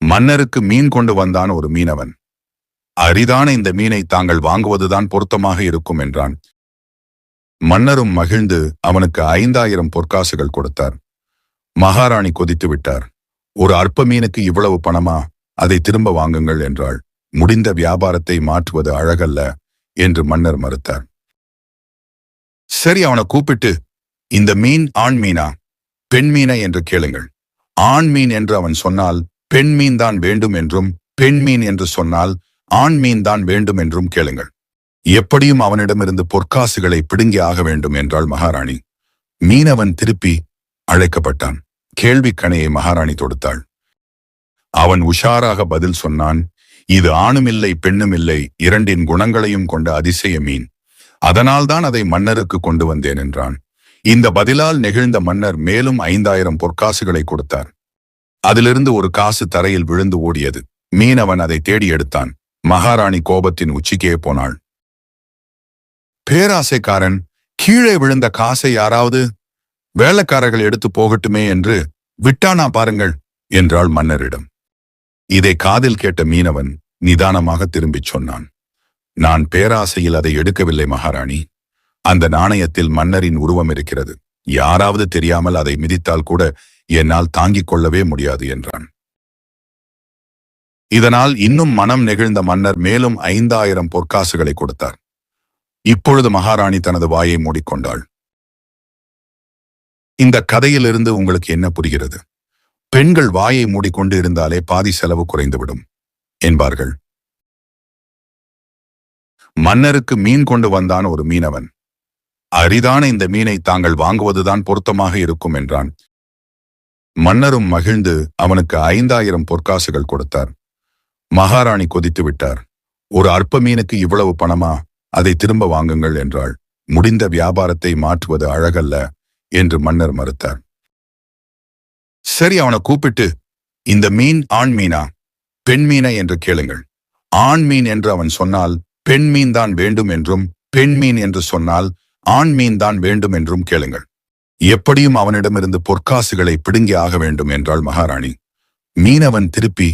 மன்னருக்கு மீன் கொண்டு வந்தான் ஒரு மீனவன். அரிதான இந்த மீனை தாங்கள் வாங்குவதுதான் பொருத்தமாக இருக்கும் என்றான். மன்னரும் மகிழ்ந்து அவனுக்கு 5000 பொற்காசுகள் கொடுத்தார். மகாராணி கொதித்து விட்டார். ஒரு அற்ப மீனுக்கு இவ்வளவு பணமா? அதை திரும்ப வாங்குங்கள் என்றாள். முடிந்த வியாபாரத்தை மாற்றுவது அழகல்ல என்று மன்னர் மறுத்தார். சரி, அவனை கூப்பிட்டு, இந்த மீன் ஆண் மீனா பெண் மீனா என்று கேளுங்கள். ஆண் மீன் என்று அவன் சொன்னால் பெண் மீன் தான் வேண்டும் என்றும், பெண் மீன் என்று சொன்னால் ஆண் மீன் தான் வேண்டும் என்றும் கேளுங்கள். எப்படியும் அவனிடமிருந்து பொற்காசுகளை பிடுங்கி ஆக வேண்டும் என்றாள் மகாராணி. மீனவன் திருப்பி அழைக்கப்பட்டான். கேள்வி கணையை மகாராணி தொடுத்தாள். அவன் உஷாராக பதில் சொன்னான். இது ஆணுமில்லை பெண்ணுமில்லை, இரண்டின் குணங்களையும் கொண்ட அதிசய மீன். அதனால்தான் அதை மன்னருக்கு கொண்டு வந்தேன் என்றான். இந்த பதிலால் நெகிழ்ந்த மன்னர் மேலும் 5000 பொற்காசுகளை கொடுத்தார். அதிலிருந்து ஒரு காசு தரையில் விழுந்து ஓடியது. மீனவன் அதை தேடி எடுத்தான். மகாராணி கோபத்தின் உச்சிக்கே போனாள். பேராசைக்காரன், கீழே விழுந்த காசை யாராவது வேலைக்காரர்கள் எடுத்து போகட்டுமே என்று விட்டானா பாருங்கள் என்றாள் மன்னரிடம். இதை காதில் கேட்ட மீனவன் நிதானமாக திரும்பிச் சொன்னான். நான் பேராசையில் அதை எடுக்கவில்லை மகாராணி. அந்த நாணயத்தில் மன்னரின் உருவம் இருக்கிறது. யாராவது தெரியாமல் அதை மிதித்தால் கூட என்னால் தாங்கிக் கொள்ளவே முடியாது என்றான். இதனால் இன்னும் மனம் நெகிழ்ந்த மன்னர் மேலும் 5000 பொற்காசுகளை கொடுத்தார். இப்பொழுது மகாராணி தனது வாயை மூடிக்கொண்டாள். இந்த கதையிலிருந்து உங்களுக்கு என்ன புரிகிறது? பெண்கள் வாயை மூடிக்கொண்டு இருந்தாலே பாதி செலவு குறைந்துவிடும் என்பார்கள். மன்னருக்கு மீன் கொண்டு வந்தான் ஒரு மீனவன். அரிதான இந்த மீனை தாங்கள் வாங்குவதுதான் பொருத்தமாக இருக்கும் என்றான். மன்னரும் மகிழ்ந்து அவனுக்கு 5000 பொற்காசுகள் கொடுத்தார். மகாராணி கொதித்து விட்டார். ஒரு அற்ப மீனுக்கு இவ்வளவு பணமா? அதை திரும்ப வாங்குங்கள் என்றாள். முடிந்த வியாபாரத்தை மாற்றுவது அழகல்ல என்று மன்னர் மறுத்தார். சரி, அவனை கூப்பிட்டு, இந்த மீன் ஆண் மீனா பெண் மீனா என்று கேளுங்கள். ஆண் மீன் என்று அவன் சொன்னால் பெண் மீன் தான் வேண்டும் என்றும், பெண் மீன் என்று சொன்னால் ஆண் மீன் தான் வேண்டும் என்றும் கேளுங்கள். எப்படியும் அவனிடமிருந்து பொற்காசுகளை பிடுங்கி ஆக வேண்டும் என்றாள் மகாராணி. மீனவன் திருப்பி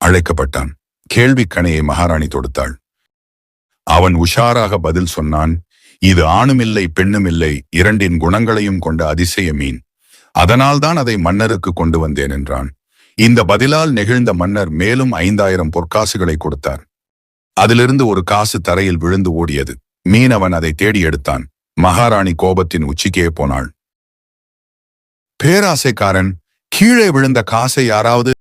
அழைக்கப்பட்டான். கேள்வி கணையை மகாராணி தொடுத்தாள். அவன் உஷாராக பதில் சொன்னான். இது ஆணுமில்லை பெண்ணுமில்லை, இரண்டின் குணங்களையும் கொண்ட அதிசய மீன். அதனால்தான் அதை மன்னருக்கு கொண்டு வந்தேன் என்றான். இந்த பதிலால் நெகிழ்ந்த மன்னர் மேலும் 5000 பொற்காசுகளை கொடுத்தார். அதிலிருந்து ஒரு காசு தரையில் விழுந்து ஓடியது. மீனவன் அதை தேடி எடுத்தான். மகாராணி கோபத்தின் உச்சிக்கே போனாள். பேராசைக்காரன், கீழே விழுந்த காசை யாராவது